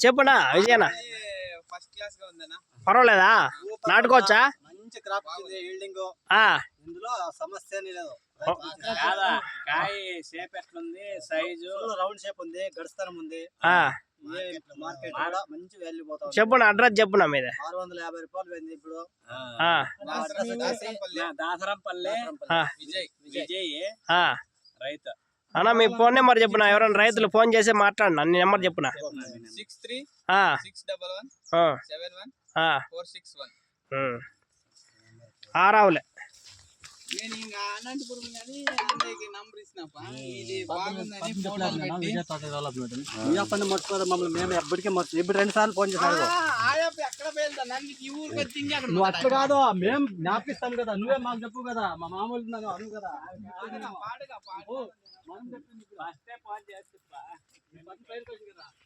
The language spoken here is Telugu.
చెప్పునా విజయనా ఫస్ట్ క్లాస్ గా ఉందన్నా. పర్వాలేదా? నాటుకోవచ్చా? మంచి క్రాప్ వచ్చింది. హీల్డింగ్ ఇందులో సమస్య లేదు. కాయ షేప్ ఎట్లుంది? సైజు రౌండ్ షేప్ ఉంది, గడుస్తరం ఉంది. మార్కెట్ కూడా మంచి వాల్యూ పోతా. చెప్పునా అడ్రస్ చెప్పునా మీద. 650 రూపాయలు పోయింది ఇప్పుడు. దాసరంపల్లి విజయ్ రైతు. అన్నా మీ ఫోన్ నెంబర్ చెప్పునా, ఎవరైనా రైతులు ఫోన్ చేసి మాట్లాడినా నీ నెంబర్ చెప్పునా. 6361714661. ఆరావులే నేను ఇంకా అనంతపురం కానీ అన్నయ్యకి నంబర్ ఇచ్చినప్ప ఇది బాగుందని ఫోటోలు పెట్టి మర్చిపోదా మమ్మల్ని. మేము ఎప్పటికీ ఇప్పుడు 2 సార్లు ఫోన్ చేశాను. ఎక్కడ వెళ్తా నన్ను ఈ ఊరికి వచ్చి నువ్వు అట్లా కాదు, మేము జ్ఞాపిస్తాం కదా. నువ్వే మాకు చెప్పు కదా, మా మామూలు అను కదా. మనం చెప్పింది